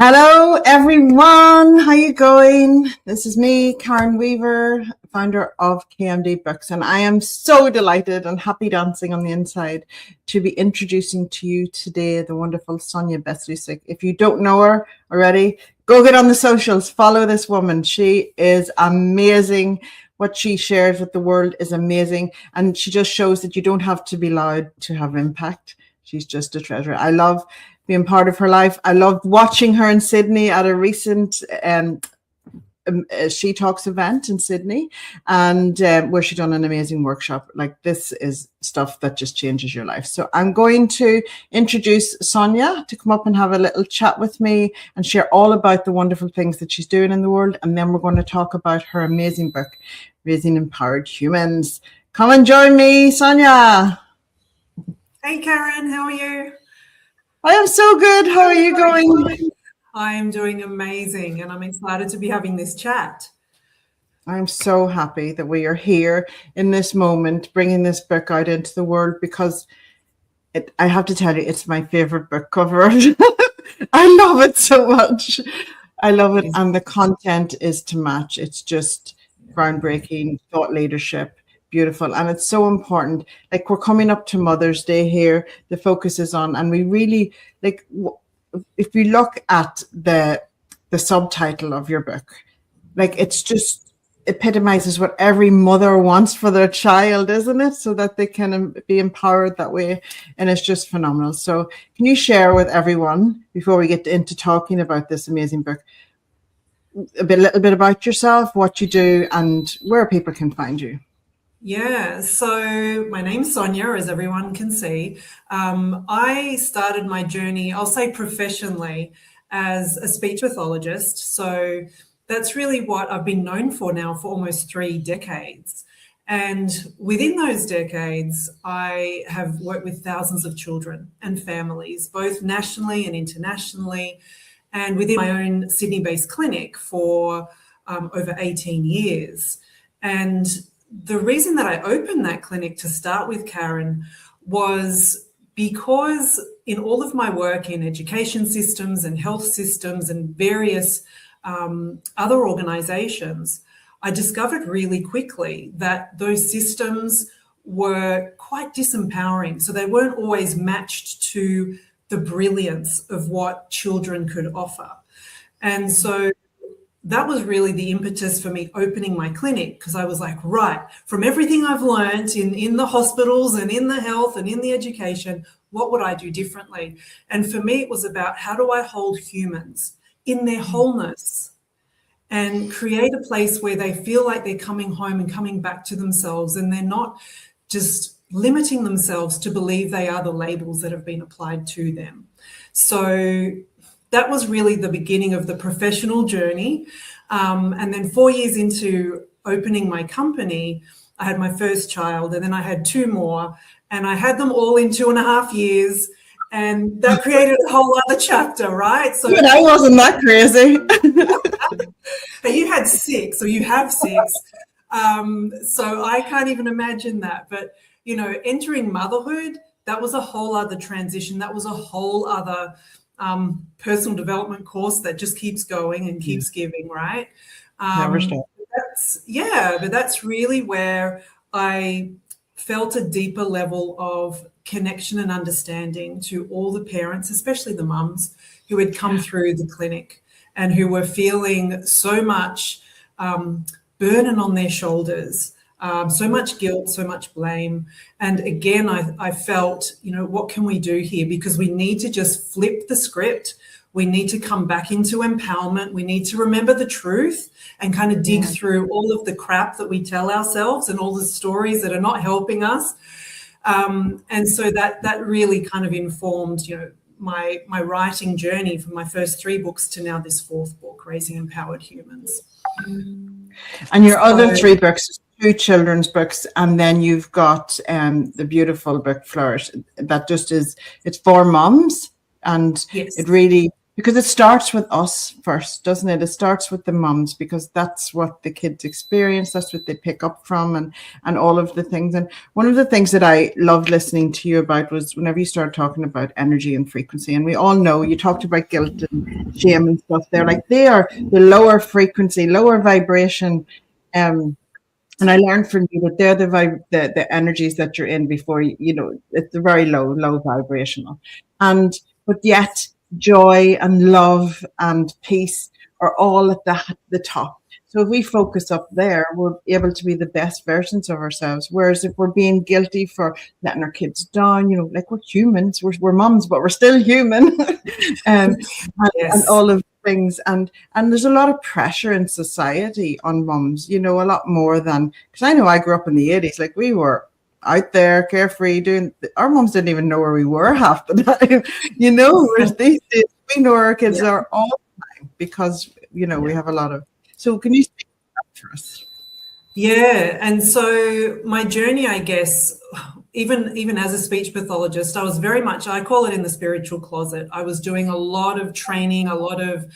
Hello, everyone. How you going? This is me, Karen Weaver, founder of KMD Books, and I am so delighted and happy dancing on the inside to be introducing to you today the wonderful Sonia Bestulic. If you don't know her already, go get on the socials, follow this woman. She is amazing. What she shares with the world is amazing, and she just shows that you don't have to be loud to have impact. She's just a treasure. I love being part of her life. I loved watching her in Sydney at a recent She Talks event in Sydney, and where she done an amazing workshop. Like, this is stuff that just changes your life. So I'm going to introduce Sonia to come up and have a little chat with me and share all about the wonderful things that she's doing in the world. And then we're going to talk about her amazing book, Raising Empowered Humans. Come and join me, Sonia. Hey, Karen, how are you? I am so good. How are you going? I am doing amazing, and I'm excited to be having this chat. I'm so happy that we are here in this moment, bringing this book out into the world, because I have to tell you, it's my favorite book cover. I love it so much. I love it. And the content is to match. It's just groundbreaking thought leadership. Beautiful. And it's so important. Like, we're coming up to Mother's Day here. The focus is on, and we really, like, if you look at the subtitle of your book, like, it's just epitomizes what every mother wants for their child, isn't it? So that they can be empowered that way. And it's just phenomenal. So can you share with everyone, before we get into talking about this amazing book, a little bit about yourself, what you do, and where people can find you? Yeah, so my name's Sonia, as everyone can see. I started my journey, I'll say professionally, as a speech pathologist. So that's really what I've been known for now for almost 3 decades. And within those decades, I have worked with thousands of children and families, both nationally and internationally, and within my own Sydney-based clinic for over 18 years. And the reason that I opened that clinic to start with, Karen, was because in all of my work in education systems and health systems and various other organizations, I discovered really quickly that those systems were quite disempowering. So they weren't always matched to the brilliance of what children could offer. And so that was really the impetus for me opening my clinic, because I was like, right, from everything I've learned in the hospitals and in the health and in the education, what would I do differently? And for me, it was about, how do I hold humans in their wholeness and create a place where they feel like they're coming home and coming back to themselves, and they're not just limiting themselves to believe they are the labels that have been applied to them. So that was really the beginning of the professional journey. And then 4 years into opening my company, I had my first child, and then I had 2 more, and I had them all in 2.5 years. And that created a whole other chapter, right? So but I wasn't that crazy. You had 6, or you have 6. So I can't even imagine that. But, you know, entering motherhood, that was a whole other transition. That was a whole other personal development course that just keeps going and keeps giving, right? Never stop. But that's really where I felt a deeper level of connection and understanding to all the parents, especially the mums, who had come through the clinic and who were feeling so much burden on their shoulders, so much guilt, so much blame. And again, I felt, you know, what can we do here? Because we need to just flip the script. We need to come back into empowerment. We need to remember the truth and kind of dig through all of the crap that we tell ourselves and all the stories that are not helping us. And so that really kind of informed, you know, my writing journey from my first 3 books to now this 4th book, Raising Empowered Humans. And your other 3 books, 2 children's books, and then you've got the beautiful book Flourish, that just is, it's for moms, and it really because it starts with us first, doesn't it? It starts with the mums, because that's what the kids experience, that's what they pick up from, and all of the things. And one of the things that I loved listening to you about was whenever you started talking about energy and frequency. And we all know you talked about guilt and shame and stuff. They're like, they are the lower frequency, lower vibration. And I learned from you that they're the energies that you're in before it's a very low vibrational. And but yet joy and love and peace are all at the top. So if we focus up there, we're able to be the best versions of ourselves. Whereas if we're being guilty for letting our kids down, like, we're humans, we're mums, but we're still human. Yes. And all of things, and there's a lot of pressure in society on mums, a lot more than, because I know I grew up in the 80s, like, we were out there carefree doing, our mums didn't even know where we were half the time, whereas these days we know where our kids are all the time, because we have a lot of. So can you speak to that for us? Yeah, and so my journey, I guess, even as a speech pathologist, I was very much, I call it, in the spiritual closet. I was doing a lot of training, a lot of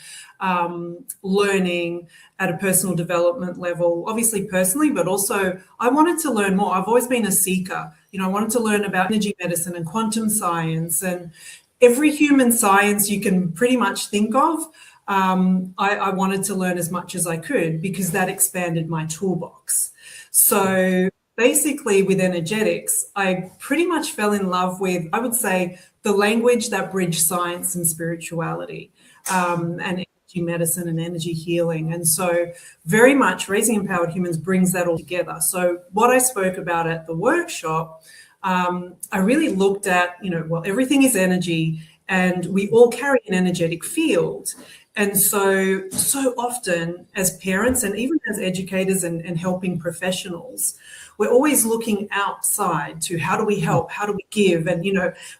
learning at a personal development level, obviously personally, but also I wanted to learn more. I've always been a seeker. I wanted to learn about energy medicine and quantum science and every human science you can pretty much think of. I wanted to learn as much as I could, because that expanded my toolbox. So basically with energetics, I pretty much fell in love with, I would say, the language that bridged science and spirituality, and energy medicine and energy healing. And so very much Raising Empowered Humans brings that all together. So what I spoke about at the workshop, I really looked at, well, everything is energy and we all carry an energetic field. And so often as parents and even as educators and helping professionals, we're always looking outside to how do we help, how do we give? And,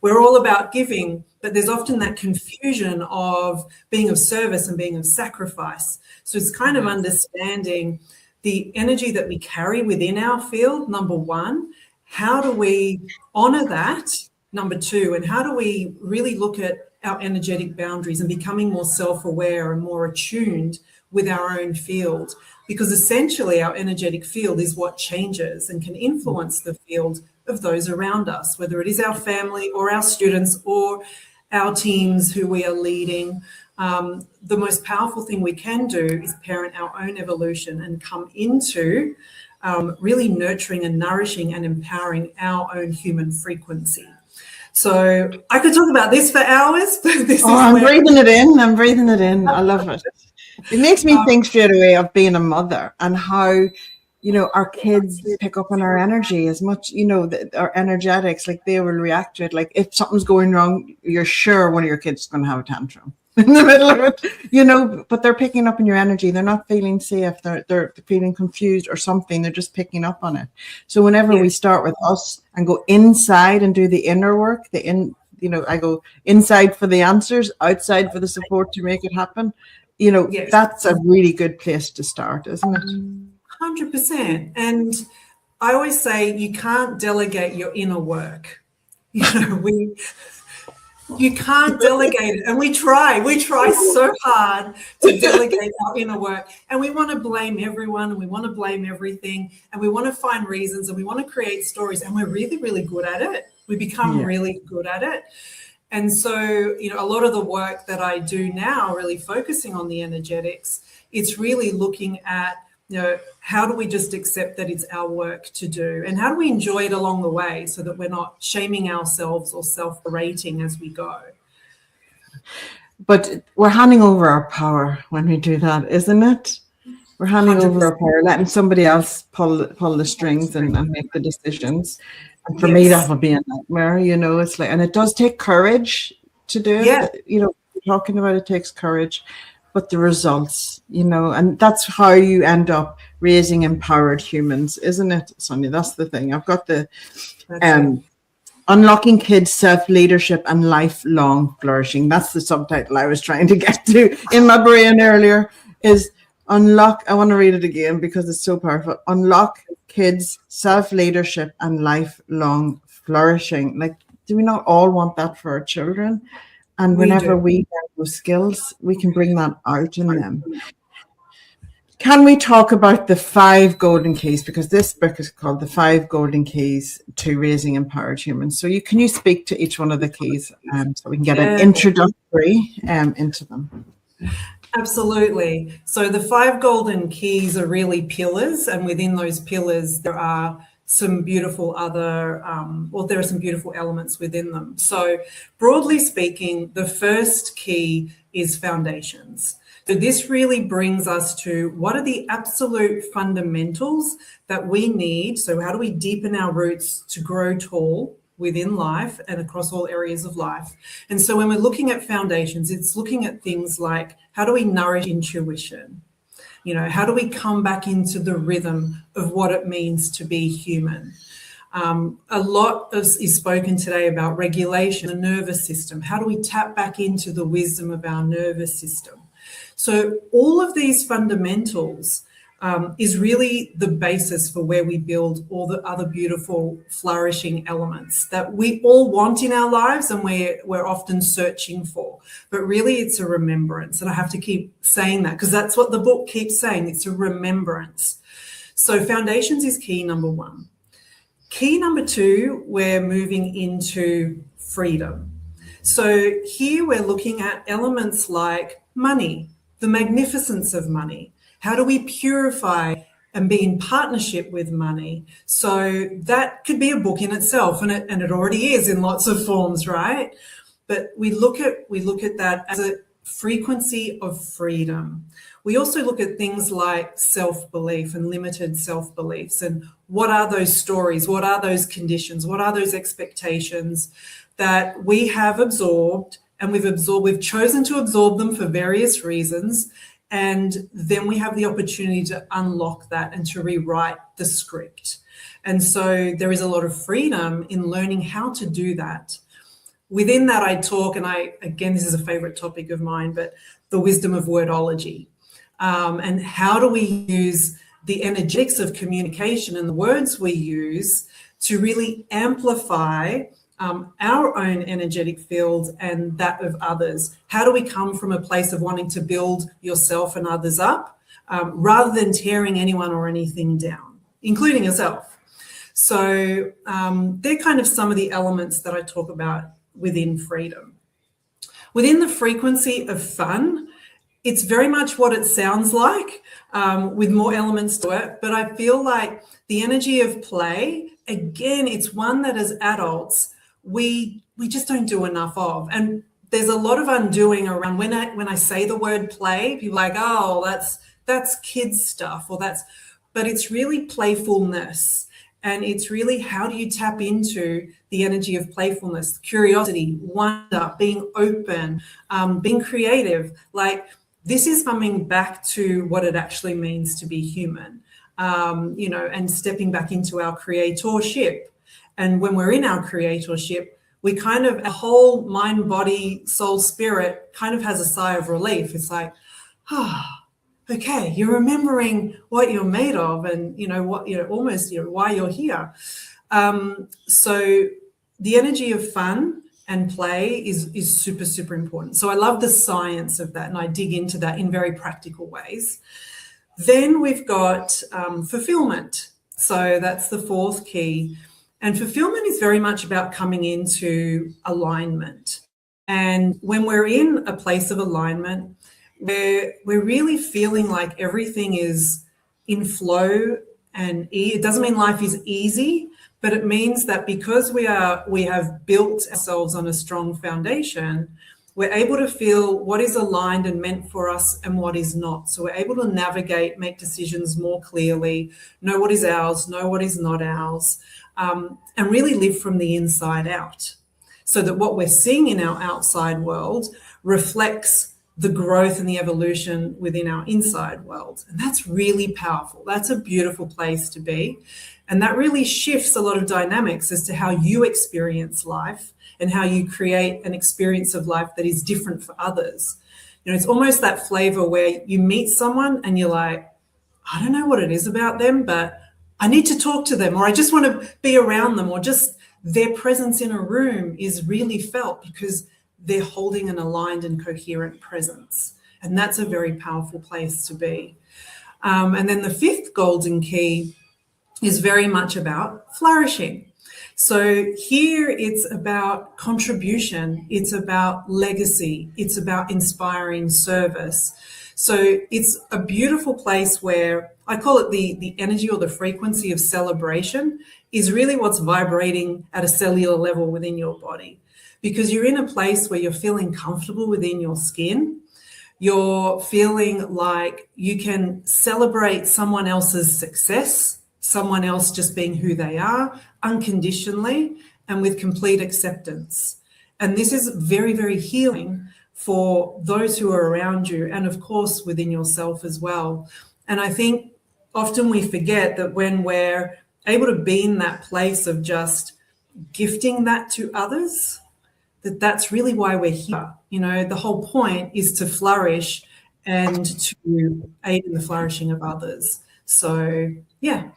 we're all about giving, but there's often that confusion of being of service and being of sacrifice. So it's kind of understanding the energy that we carry within our field, number one. How do we honor that, number two? And how do we really look at our energetic boundaries and becoming more self-aware and more attuned with our own field? Because essentially our energetic field is what changes and can influence the field of those around us, whether it is our family or our students or our teams who we are leading. The most powerful thing we can do is parent our own evolution and come into really nurturing and nourishing and empowering our own human frequency. So I could talk about this for hours, but I'm breathing it in. I love it. It makes me think straight away of being a mother and how, our kids pick up on our energy as much, our energetics, like they will react to it. Like if something's going wrong, you're sure one of your kids is going to have a tantrum in the middle of it, but they're picking up on your energy. They're not feeling safe. They're feeling confused or something. They're just picking up on it. So whenever we start with us and go inside and do the inner work, I go inside for the answers, outside for the support to make it happen. That's a really good place to start, isn't it? 100%. And I always say you can't delegate your inner work. You can't delegate it. And we try so hard to delegate our inner work. And we want to blame everyone and we want to blame everything and we want to find reasons and we want to create stories. And we're really, really good at it. We become really good at it. And so, a lot of the work that I do now, really focusing on the energetics, it's really looking at, how do we just accept that it's our work to do? And how do we enjoy it along the way so that we're not shaming ourselves or self-berating as we go? But we're handing over our power when we do that, isn't it? We're handing 100%. Over our power, letting somebody else pull the strings and make the decisions. And for me, that would be a nightmare, it's like, and it does take courage to do it. Talking about it takes courage. But the results, and that's how you end up raising empowered humans, isn't it, Sonia? That's the thing. I've got the Unlocking Kids' Self-Leadership and Lifelong Flourishing. That's the subtitle I was trying to get to in my brain earlier, is unlock. I want to read it again because it's so powerful. Unlock Kids' Self-Leadership and Lifelong Flourishing. Like, do we not all want that for our children? And We whenever do. we learn those skills, we can bring that out in them. Can we talk about the 5 golden keys? Because this book is called The 5 Golden Keys to Raising Empowered Humans. So can you speak to each one of the keys so we can get an Yeah. introductory into them? Absolutely. So the 5 golden keys are really pillars, and within those pillars, there are some beautiful there are some beautiful elements within them. So broadly speaking, the first key is foundations. So this really brings us to what are the absolute fundamentals that we need. So how do we deepen our roots to grow tall within life and across all areas of life? And so when we're looking at foundations, it's looking at things like how do we nourish intuition? How do we come back into the rhythm of what it means to be human? A lot is spoken today about regulation, the nervous system. How do we tap back into the wisdom of our nervous system? So all of these fundamentals is really the basis for where we build all the other beautiful, flourishing elements that we all want in our lives and we're often searching for. But really, it's a remembrance. And I have to keep saying that because that's what the book keeps saying. It's a remembrance. So foundations is key number 1. Key number 2, we're moving into freedom. So here we're looking at elements like money, the magnificence of money. How do we purify and be in partnership with money? So that could be a book in itself, and it already is in lots of forms, right? But we look at that as a frequency of freedom. We also look at things like self-belief and limited self-beliefs, and what are those stories? What are those conditions? What are those expectations that we have absorbed, and we've chosen to absorb them for various reasons, and then we have the opportunity to unlock that and to rewrite the script. And so there is a lot of freedom in learning how to do that. Within that, I talk, and again, this is a favorite topic of mine, but the wisdom of wordology. And how do we use the energetics of communication and the words we use to really amplify our own energetic field and that of others? How do we come from a place of wanting to build yourself and others up rather than tearing anyone or anything down, including yourself? So they're kind of some of the elements that I talk about within freedom. Within the frequency of fun, it's very much what it sounds like with more elements to it. But I feel like the energy of play, again, it's one that as adults, we just don't do enough of. And there's a lot of undoing around when I say the word play, people are like, oh, that's kids stuff, but it's really playfulness. And it's really, how do you tap into the energy of playfulness, curiosity, wonder, being open, being creative? Like, this is coming back to what it actually means to be human, and stepping back into our creatorship. And when we're in our creatorship, we kind of, our whole mind, body, soul, spirit kind of has a sigh of relief. It's like, okay, you're remembering what you're made of and, almost, why you're here. So the energy of fun and play is super, super important. So I love the science of that, and I dig into that in very practical ways. Then we've got fulfillment. So that's the 4th key. And fulfillment is very much about coming into alignment. And when we're in a place of alignment, we're really feeling like everything is in flow, and it doesn't mean life is easy, but it means that because we have built ourselves on a strong foundation, we're able to feel what is aligned and meant for us and what is not. So we're able to navigate, make decisions more clearly, know what is ours, know what is not ours, and really live from the inside out, so that what we're seeing in our outside world reflects the growth and the evolution within our inside world. And that's really powerful. That's a beautiful place to be. And that really shifts a lot of dynamics as to how you experience life and how you create an experience of life that is different for others. It's almost that flavor where you meet someone and you're like, I don't know what it is about them, but I need to talk to them, or I just want to be around them, or just their presence in a room is really felt because they're holding an aligned and coherent presence. And that's a very powerful place to be. And then the fifth golden key is very much about flourishing. So here it's about contribution, it's about legacy, it's about inspiring service. So it's a beautiful place where I call it the energy or the frequency of celebration is really what's vibrating at a cellular level within your body, because you're in a place where you're feeling comfortable within your skin. You're feeling like you can celebrate someone else's success, someone else just being who they are unconditionally and with complete acceptance. And this is very, very healing for those who are around you and, of course, within yourself as well. And I think often we forget that when we're able to be in that place of just gifting that to others, that's really why we're here. You know, the whole point is to flourish and to aid in the flourishing of others. So, yeah.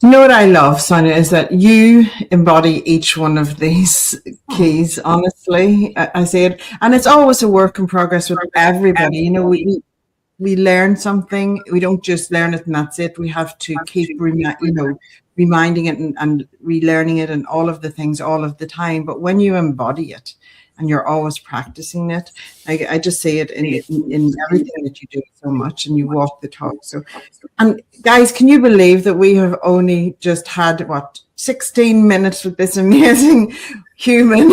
You know what I love, Sonia, is that you embody each one of these keys, honestly. I say it, and it's always a work in progress with everybody. You know, we learn something, we don't just learn it and that's it. We have to keep reminding it and relearning it and all of the things all of the time. But when you embody it and you're always practicing it, I just say it in everything that you do so much, and you walk the talk. So, and guys, can you believe that we have only just had 16 minutes with this amazing human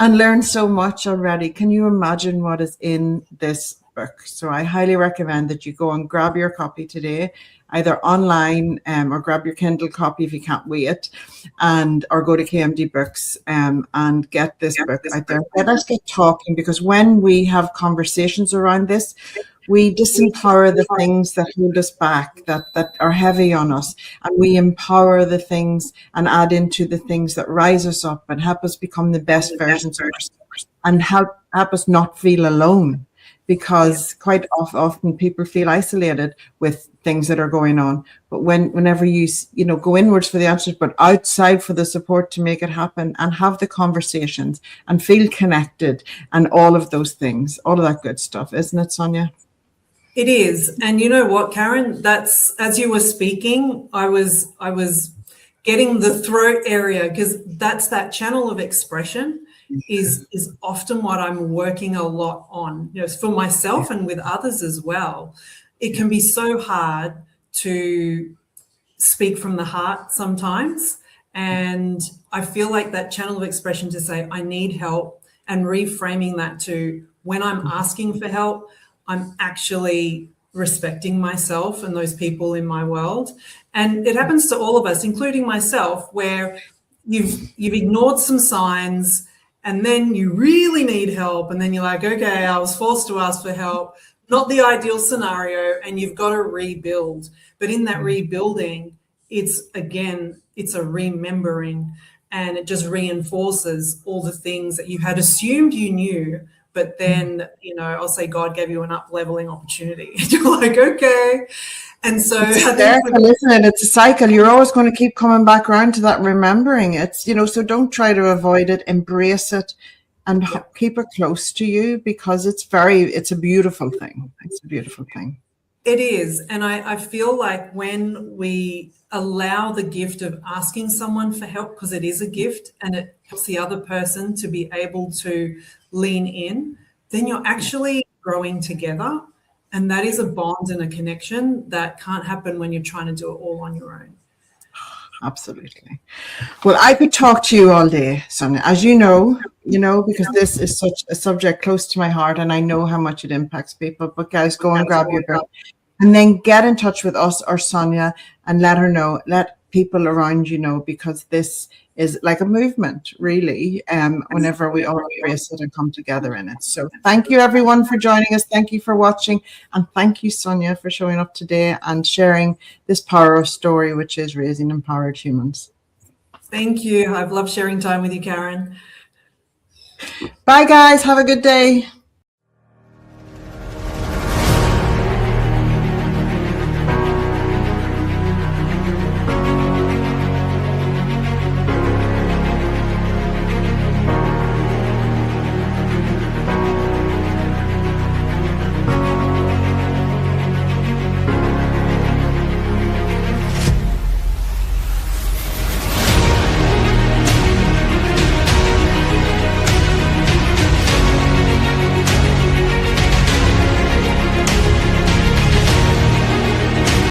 and learned so much already? Can you imagine what is in this book? So I highly recommend that you go and grab your copy today, either online or grab your Kindle copy if you can't wait, or go to KMD Books and get this book out there. Let us get talking, because when we have conversations around this, we disempower the things that hold us back, that are heavy on us, and we empower the things and add into the things that rise us up and help us become the best versions of ourselves and help us not feel alone. Because quite often people feel isolated with things that are going on. But whenever you go inwards for the answers, but outside for the support to make it happen, and have the conversations and feel connected and all of those things, all of that good stuff, isn't it, Sonia? It is. And you know what, Karen, that's, as you were speaking, I was getting the throat area, because that's that channel of expression is often what I'm working a lot on, for myself and with others as well. It can be so hard to speak from the heart sometimes. And I feel like that channel of expression to say, I need help, and reframing that to, when I'm asking for help, I'm actually respecting myself and those people in my world. And it happens to all of us, including myself, where you've ignored some signs, and then you really need help, and then you're like, okay, I was forced to ask for help. Not the ideal scenario, and you've got to rebuild. But in that rebuilding, it's a remembering, and it just reinforces all the things that you had assumed you knew. But then, I'll say God gave you an up-leveling opportunity. You're like, okay. And so it's a cycle. You're always going to keep coming back around to that, remembering it, so don't try to avoid it, embrace it, and keep it close to you, because it's a beautiful thing. It's a beautiful thing. It is. And I feel like when we allow the gift of asking someone for help, because it is a gift and it helps the other person to be able to lean in, then you're actually growing together. And that is a bond and a connection that can't happen when you're trying to do it all on your own. Absolutely. Well, I could talk to you all day, Sonia, as you know, because this is such a subject close to my heart, and I know how much it impacts people. But guys, go and grab your book, and then get in touch with us or Sonia and let her know, let people around you know, because this is like a movement, really, whenever we all embrace it and come together in it. So thank you, everyone, for joining us. Thank you for watching. And thank you, Sonia, for showing up today and sharing this power of story, which is raising empowered humans. Thank you. I've loved sharing time with you, Karen. Bye, guys. Have a good day.